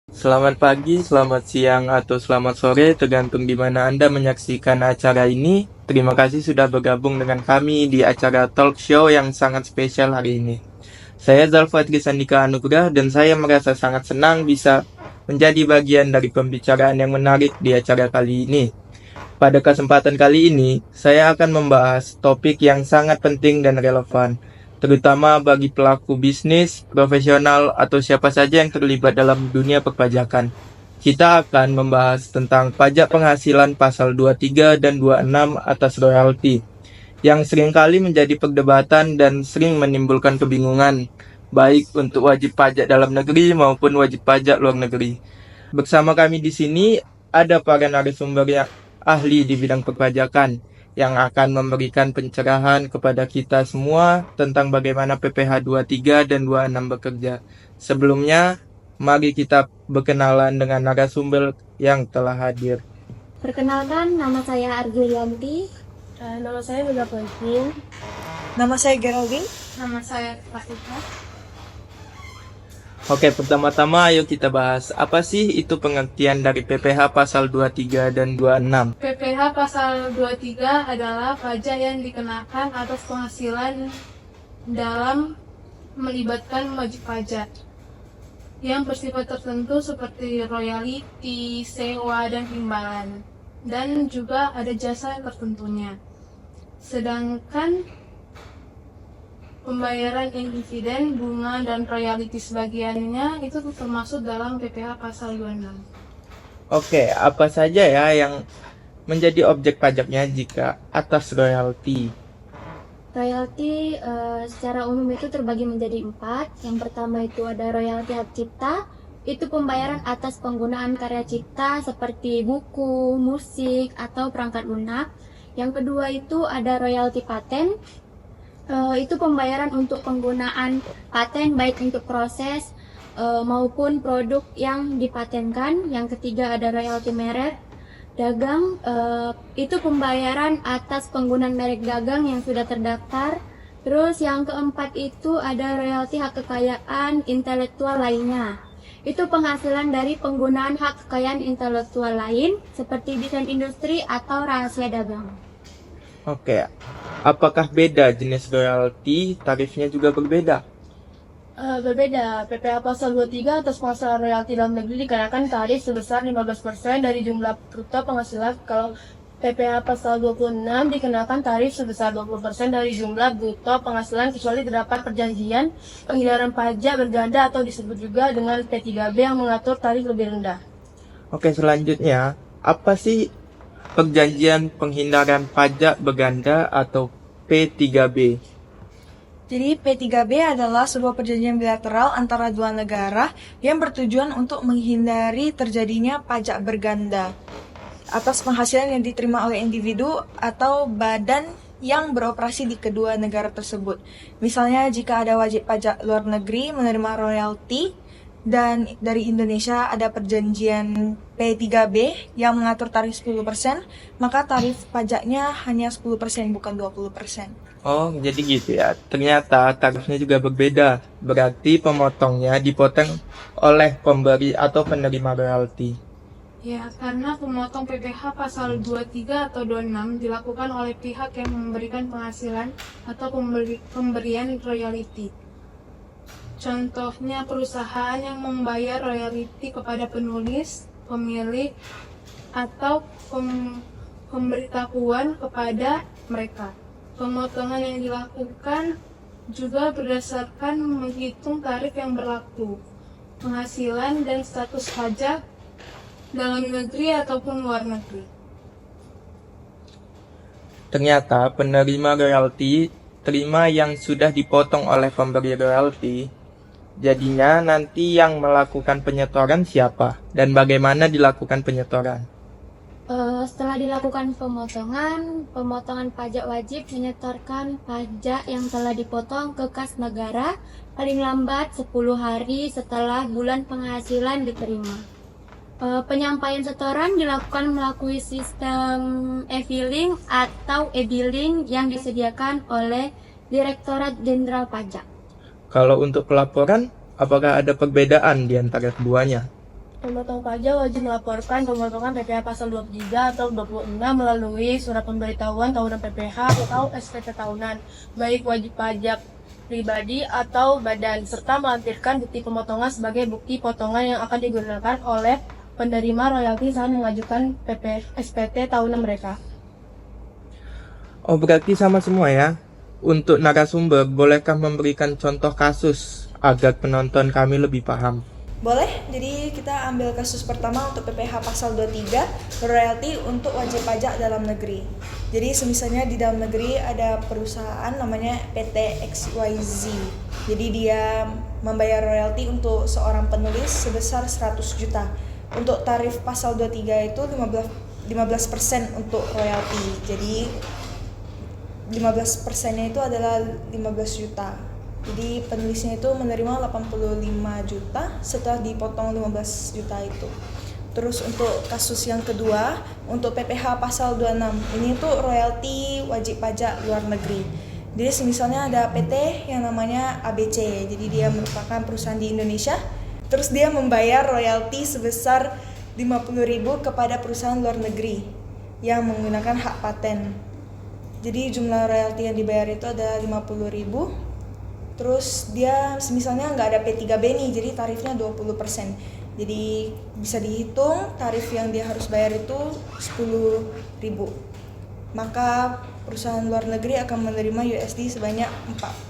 Selamat pagi, selamat siang, atau selamat sore, tergantung di mana Anda menyaksikan acara ini. Terima kasih sudah bergabung dengan kami di acara talk show yang sangat spesial hari ini. Saya Zalfatri Sandika Anugrah dan saya merasa sangat senang bisa menjadi bagian dari pembicaraan yang menarik di acara kali ini. Pada kesempatan kali ini, saya akan membahas topik yang sangat penting dan relevan, terutama bagi pelaku bisnis, profesional, atau siapa saja yang terlibat dalam dunia perpajakan. Kita akan membahas tentang pajak penghasilan pasal 23 dan 26 atas royalti, yang seringkali menjadi perdebatan dan sering menimbulkan kebingungan, baik untuk wajib pajak dalam negeri maupun wajib pajak luar negeri. Bersama kami di sini ada para narasumber yang ahli di bidang perpajakan yang akan memberikan pencerahan kepada kita semua tentang bagaimana PPh 23 dan 26 bekerja. Sebelumnya, mari kita berkenalan dengan narasumber yang telah hadir. Perkenalkan, nama saya Arjulianti. Nama saya Mega Poikin. Nama saya Geraldine. Nama saya Fatika. Oke, pertama-tama ayo kita bahas apa sih itu pengertian dari PPh pasal 23 dan 26. PPh pasal 23 adalah pajak yang dikenakan atas penghasilan dalam melibatkan wajib pajak yang bersifat tertentu seperti royalti, sewa, dan imbalan, dan juga ada jasa tertentunya. Sedangkan pembayaran dividen, bunga, dan royalti sebagiannya itu termasuk dalam PPh pasal 26. Oke, apa saja ya yang menjadi objek pajaknya jika atas royalti? Royalti secara umum itu terbagi menjadi 4. Yang pertama itu ada royalti hak cipta. Itu pembayaran atas penggunaan karya cipta seperti buku, musik, atau perangkat lunak. Yang kedua itu ada royalti paten. Itu pembayaran untuk penggunaan paten baik untuk proses maupun produk yang dipatenkan. Yang ketiga ada royalti merek dagang, itu pembayaran atas penggunaan merek dagang yang sudah terdaftar. Terus yang keempat itu ada royalti hak kekayaan intelektual lainnya. Itu penghasilan dari penggunaan hak kekayaan intelektual lain seperti desain industri atau rahasia dagang. Oke, apakah beda jenis royalti? Tarifnya juga berbeda. Berbeda, PPh pasal 23 atas penghasilan royalti dalam negeri dikenakan tarif sebesar 15% dari jumlah bruto penghasilan. Kalau PPh pasal 26 dikenakan tarif sebesar 20% dari jumlah bruto penghasilan kecuali terdapat perjanjian penghindaran pajak berganda atau disebut juga dengan P3B yang mengatur tarif lebih rendah. Oke, selanjutnya, apa sih perjanjian penghindaran pajak berganda atau P3B? Jadi P3B adalah sebuah perjanjian bilateral antara dua negara yang bertujuan untuk menghindari terjadinya pajak berganda atas penghasilan yang diterima oleh individu atau badan yang beroperasi di kedua negara tersebut. Misalnya jika ada wajib pajak luar negeri menerima royalti dan dari Indonesia ada perjanjian P3B yang mengatur tarif 10%, maka tarif pajaknya hanya 10% bukan 20%. Oh, jadi gitu ya. Ternyata tarifnya juga berbeda. Berarti pemotongnya dipotong oleh pemberi atau penerima royalti. Ya, karena pemotong PPh pasal 23 atau 26 dilakukan oleh pihak yang memberikan penghasilan atau pemberian royalti. Contohnya perusahaan yang membayar royalti kepada penulis, pemilik, atau pemberitahuan kepada mereka. Pemotongan yang dilakukan juga berdasarkan menghitung tarif yang berlaku, penghasilan dan status pajak dalam negeri ataupun luar negeri. Ternyata penerima royalti terima yang sudah dipotong oleh pemberi royalti. Jadinya nanti yang melakukan penyetoran siapa dan bagaimana dilakukan penyetoran? Setelah dilakukan pemotongan pajak wajib menyetorkan pajak yang telah dipotong ke kas negara paling lambat 10 hari setelah bulan penghasilan diterima. Penyampaian setoran dilakukan melalui sistem e-filing atau e-billing yang disediakan oleh Direktorat Jenderal Pajak. Kalau untuk pelaporan, apakah ada perbedaan di antara keduanya? Pemotong pajak wajib melaporkan pemotongan PPh pasal 23 atau 26 melalui surat pemberitahuan tahunan PPh atau SPT tahunan, baik wajib pajak pribadi atau badan, serta melampirkan bukti pemotongan sebagai bukti potongan yang akan digunakan oleh penerima royalti saat mengajukan SPT tahunan mereka. Oh, berarti sama semua ya. Untuk narasumber, bolehkah memberikan contoh kasus agar penonton kami lebih paham? Boleh, jadi kita ambil kasus pertama untuk PPh pasal 23, royalti untuk wajib pajak dalam negeri. Jadi semisalnya di dalam negeri ada perusahaan namanya PT XYZ. Jadi dia membayar royalti untuk seorang penulis sebesar 100 juta. Untuk tarif pasal 23 itu 15% untuk royalti. Jadi 15%-nya itu adalah 15 juta. Jadi penulisnya itu menerima 85 juta setelah dipotong 15 juta itu. Terus untuk kasus yang kedua, untuk PPh pasal 26, ini tuh royalti wajib pajak luar negeri. Jadi misalnya ada PT yang namanya ABC, jadi dia merupakan perusahaan di Indonesia. Terus dia membayar royalti sebesar 50.000 kepada perusahaan luar negeri yang menggunakan hak paten. Jadi jumlah royalti yang dibayar itu ada 50.000. Terus dia misalnya nggak ada P3B nih, jadi tarifnya 20%. Jadi bisa dihitung tarif yang dia harus bayar itu 10.000. Maka perusahaan luar negeri akan menerima USD sebanyak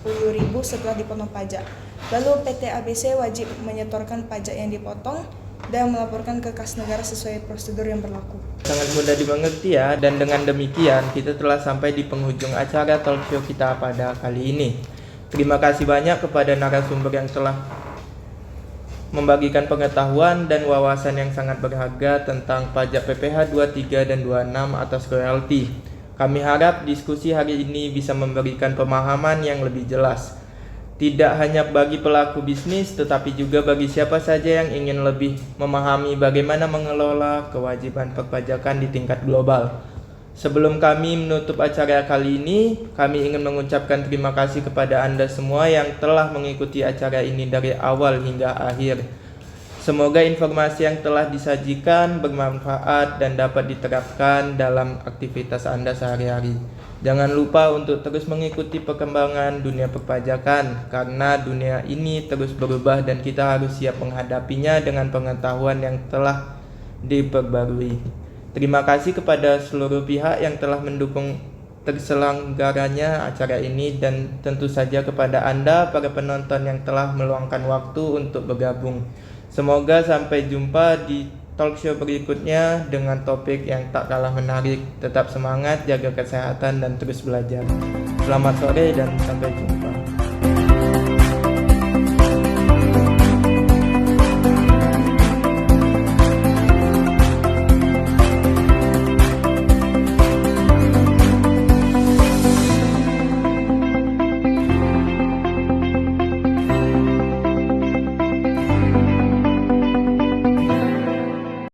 40.000 setelah dipotong pajak. Lalu PT ABC wajib menyetorkan pajak yang dipotong dan melaporkan ke kas negara sesuai prosedur yang berlaku. Sangat mudah dimengerti ya, dan dengan demikian kita telah sampai di penghujung acara talk show kita pada kali ini. Terima kasih banyak kepada narasumber yang telah membagikan pengetahuan dan wawasan yang sangat berharga tentang pajak PPh 23 dan 26 atas royalti. Kami harap diskusi hari ini bisa memberikan pemahaman yang lebih jelas. Tidak hanya bagi pelaku bisnis, tetapi juga bagi siapa saja yang ingin lebih memahami bagaimana mengelola kewajiban perpajakan di tingkat global. Sebelum kami menutup acara kali ini, kami ingin mengucapkan terima kasih kepada Anda semua yang telah mengikuti acara ini dari awal hingga akhir. Semoga informasi yang telah disajikan bermanfaat dan dapat diterapkan dalam aktivitas Anda sehari-hari. Jangan lupa untuk terus mengikuti perkembangan dunia perpajakan, karena dunia ini terus berubah dan kita harus siap menghadapinya dengan pengetahuan yang telah diperbarui. Terima kasih kepada seluruh pihak yang telah mendukung terselenggaranya acara ini, dan tentu saja kepada Anda para penonton yang telah meluangkan waktu untuk bergabung. Semoga sampai jumpa di talk show berikutnya dengan topik yang tak kalah menarik. Tetap semangat, jaga kesehatan dan terus belajar. Selamat sore dan sampai jumpa.